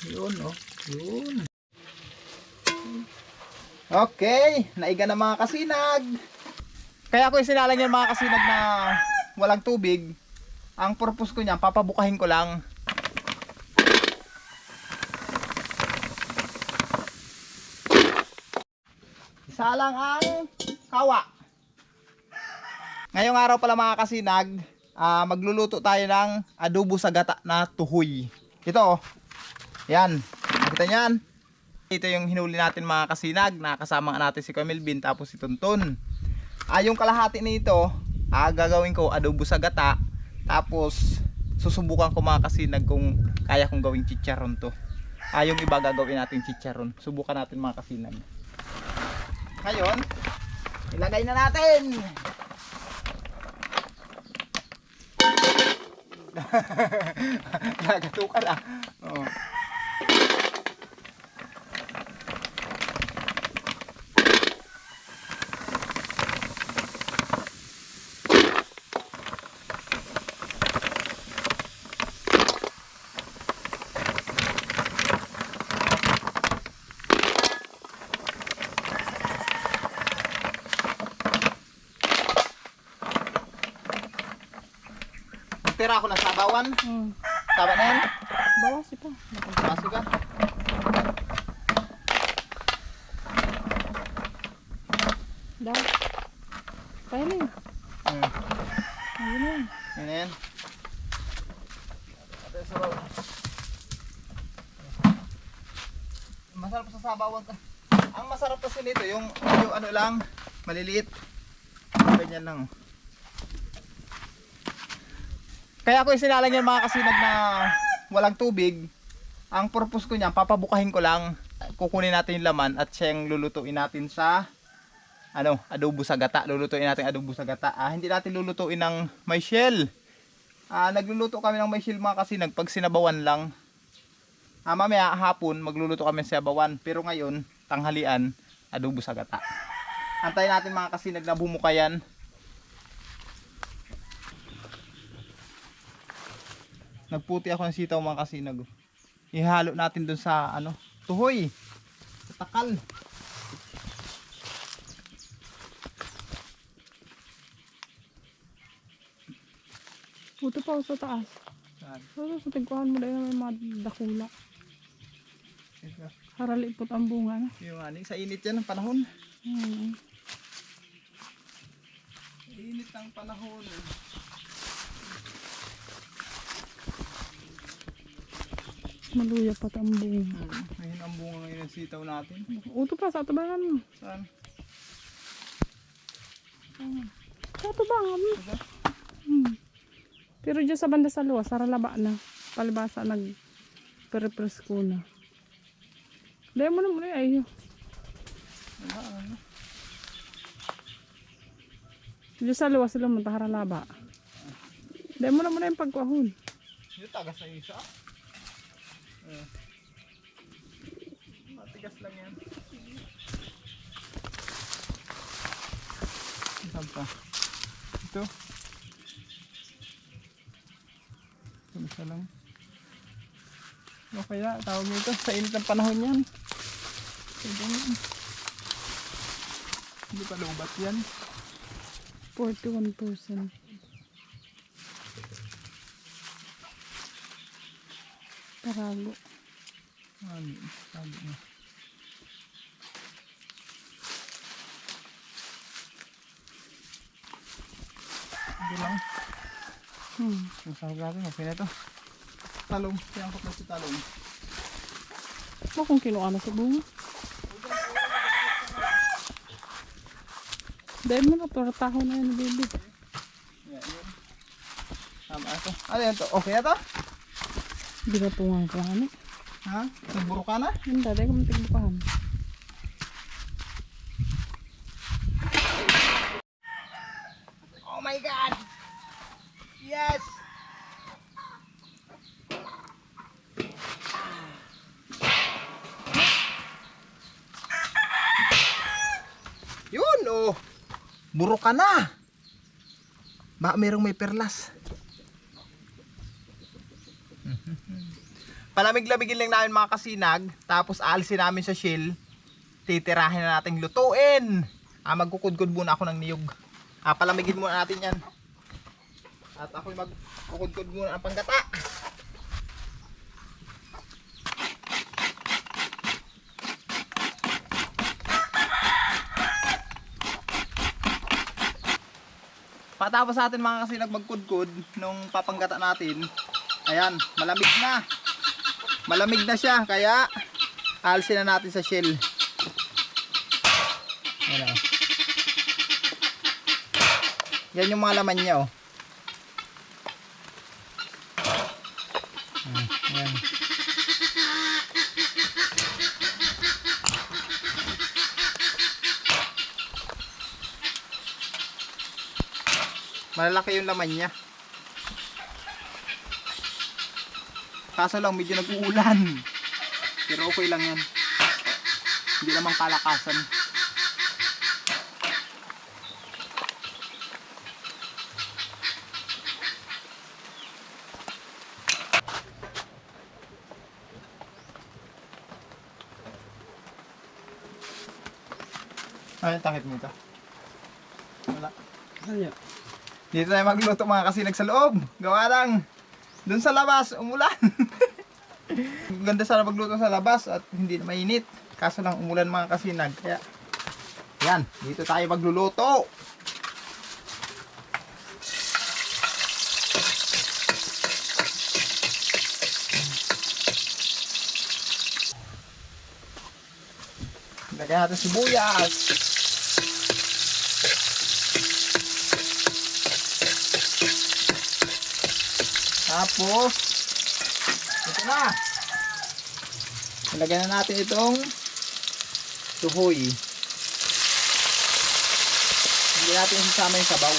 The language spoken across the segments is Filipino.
Yun, oh. Yun. Okay, naiga na mga kasinag. Kaya ako isinalang yan mga kasinag na walang tubig. Ang purpose ko niyan, papabukahin ko lang. Isa lang ang kawa. Ngayong araw pala mga kasinag, magluluto tayo ng adobo sa gata na tuhoy. Ito oh. Yan. Nakita niyan? Ito yung hinuli natin mga kasinag. Nakasama natin si Camilbin tapos si Tonton. Yung kalahati nito, gagawin ko adobo sa gata. Tapos susubukan ko mga kasinag kung kaya kong gawing chicharon to. Yung iba gagawin natin chicharon. Subukan natin mga kasinag. Ngayon, ilagay na natin. Nagatukan ah. Oh. Tira ako ng sabawan. Tama na yan? Bawasi pa. Bawasi ka? Daw. Pahiling. Ayun na. Yan na yan. Sabaw. Masarap sa sabawan. Ang masarap kasi nito yung ano lang, maliliit. Ganyan lang. Kaya ako isinalang yan mga kasinag na walang tubig. Ang purpose ko niyan, papabukahin ko lang. Kukunin natin yung laman at siyang lulutuin natin sa adobo sa gata. Lulutuin natin adobo sa gata. Hindi natin lulutuin ng may shell. Nagluluto kami ng may shell mga kasinag pag sinabawan lang. Mamaya hapon magluluto kami sa sabawan. Pero ngayon, tanghalian, adobo sa gata. Antayin natin mga kasinag na bumuka yan. Nagputi ako ng sitaw mga kasinag. Ihalo natin dun sa tuhoy. Sa takal. Puto pa sa taas. Saan? Pero sa tigkuhan mo dahil may mga dakula. Haralipot ang bunga na. Yung sa init yan ng panahon. Init ng panahon. Maluya pa ang bunga. Ayun ang bunga ngayon ng sitaw natin. Uto pa sa tabangan mo. Saan? Sa tabangan mo. Pero dyan sa banda sa luwas, saralaba na. Palibasa nag-perepres ko na. Dahil mo na muna ay. Dyan sa luwas sila mo haralaba. Dahil mo na muna yung pagkuahon. Yung tagas na isa. Matigas lang yan. Saan pa? Ito. Isa lang. Okay na, tawag nito. Sa init ng panahon yan. Hindi pa lubat yan. 41%. Parago. Sabi mo. Ito lang. Ang sahog natin, okay na ito. Talong, siyangkot na si talong. Ba kung kinuha na sa bunga? Dahil mo na, taho na yan, baby. Yan, yan. Tama ito. Ano yan to? Okay na to? Hindi ba tungan ko ano? Ha? Nagburo ka na? Hindi, dahil ko matigbukahan. Oh my God! Yes! Yun oh! Buro ka na! Ba merong may perlas. Palamig-lamigin lang namin mga kasinag. Tapos aalisin namin sa shell. Titirahin na natin lutuin. Magkukudkod muna ako ng niyog. Palamigin muna natin yan. At ako'y magkukudkod muna ng panggata. Patapos natin mga kasinag magkudkod nung papanggata natin. Ayan, malamig na. Malamig na siya, kaya alisin na natin sa shell. Ayan o. Yan yung mga laman niya o. Ayan. Malalaki yung laman niya. Kaso lang medyo nag-uulan. Pero okay lang yan. Hindi naman kalakasan. Ay, takip mo ito. Wala. Ayan. Dito tayo magluto mga kasinag sa loob. Gawa lang. Doon sa labas, umulan. Ganda sana magluto sa labas at hindi na mainit. Kaso lang umulan mga kasinag. Kaya, yan. Dito tayo magluluto. Lagyan natin sibuyas. Tapos, ito na. Ilagyan na natin itong tuhoy. Hindi natin sasama yung sabaw.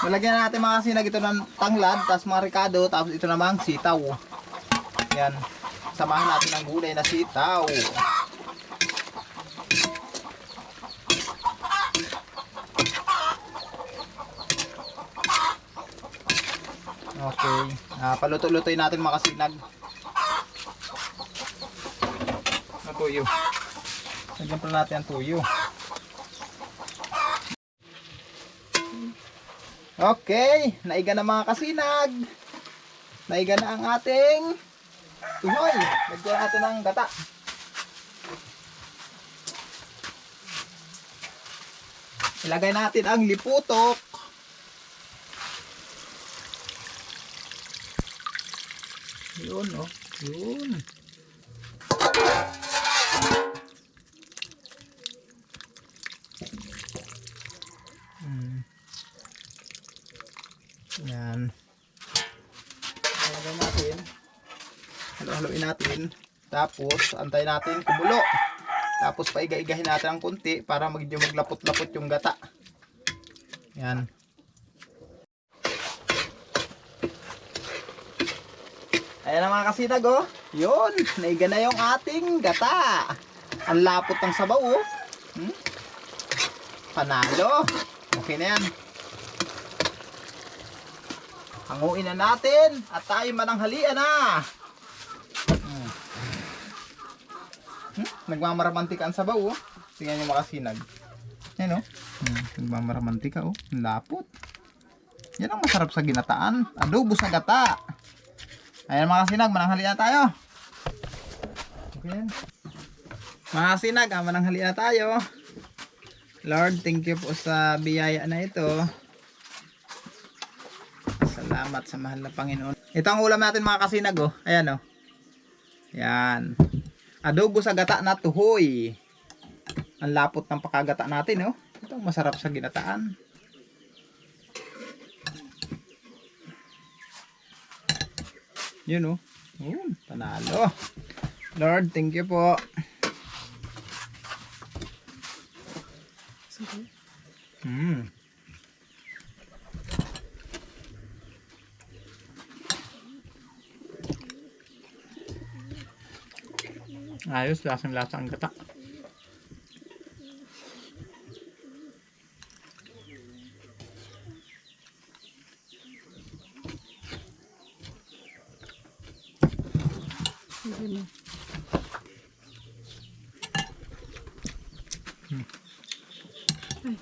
Lalagyan natin mga kasinag ito ng tanglad, tapos mga ricado, tapos ito namang sitaw. Yan. Samahan natin ang gulay na sitaw. Okay. Paluto-lutoy natin mga kasinag. Ang tuyo. Lagyan pa natin ang tuyo. Okay, naiga na mga kasinag. Naiga na ang ating tuhoy. Lagyan natin ng gata. Ilagay natin ang liputok. Yun, oh. Yun. Yan. Ilagay natin. Halo-haloin natin. Tapos, antay natin kumulo. Tapos, paiga-igahin natin ang kunti para medyo maglapot-lapot yung gata. Yan. Ayan na mga kasinag, oh. Yun. Naiga na yung ating gata. Ang lapot ng sabaw, oh. Panalo. Okay na yan. Hanguin na natin at tayo mananghalian na. Nagmamaramantika ang sabaw, oh. Tingnan nyo mga kasinag. Yan, oh. Nagmamaramantika, oh. Ang lapot. Yan ang masarap sa ginataan. Adobo sa gata. Ayan mga kasinag, mananghalian na tayo. Okay. Mga kasinag, mananghalian na tayo. Lord, thank you po sa biyaya na ito. Salamat sa mahal na Panginoon. Ito ang ulam natin mga kasinag, oh. Ayan, oh. Yan. Adobo sa gata na tuhoy. Ang lapot ng pakagata natin, oh. Ito, masarap sa ginataan. Yun, oh. Panalo. Lord, thank you po. Sige. Ayos, lasang-lasa ang gata. Sige na. Ay.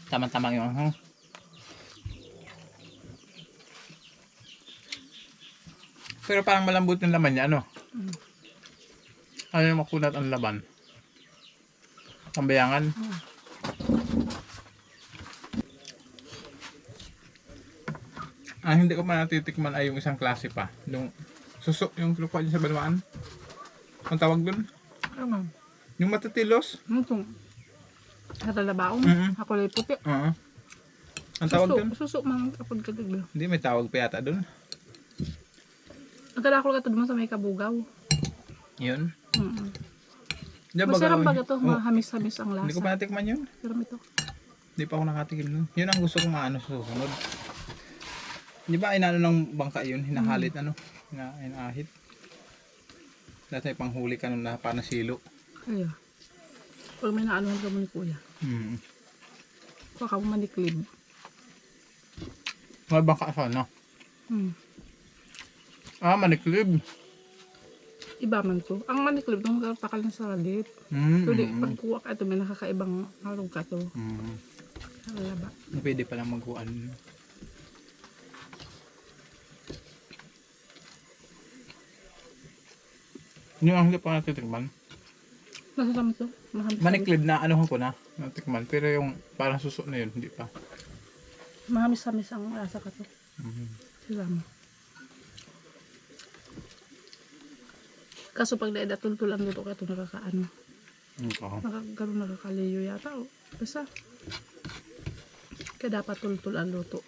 Tama-tama yung Pero parang malambot yung laman niya, ano? Ano yung makunat ang laban? Kambayangan. Hindi ko pa natitikman ay yung isang klase pa. Yung suso, yung kinukuha dyan sa Banwaan. Ang tawag dun? Ano? Yung matatilos. Ano itong? Katalabaon. Ako lang puti. Ang tawag dun? Suso mang kapag katiglo. Hindi, may tawag pa yata dun. Ang kadakol ka mo sa may kabugaw. Yun. Diyan Masarap baga- ba ito? Mahamis-hamis ang lasa. Hindi ko pa natikman yun. Sarap ito. Hindi pa ako nakatikim nun. Yun ang gusto kong maano sa susunod. Di ba inano ng bangka yun? Hinahalit hinahit. Dati may panghuli ka nun na para silo. Kaya. Pag may naanuhan ka mo ni kuya. Kuha ka mo maniklib. Mga bangka sana. Maniklib. Iba man to. Ang maniklib, itong magkapakal na sa lalit. Pero pagkuha ka ito, may nakakaibang harog ka to. Laba. Pwede palang magkuhan. Yung ang hindi pa natitikman. Nasasama to? Mahamis. Maniklib na ano ko na natikman. Pero yung parang suso na yun, hindi pa. Mahamis-hamis ang lasa ka to. Sila mo. Kaso pag naida tultul ang luto ka ito, nakakaano. Nakakaliyo yata. Basta. Kaya dapat tultul ang luto.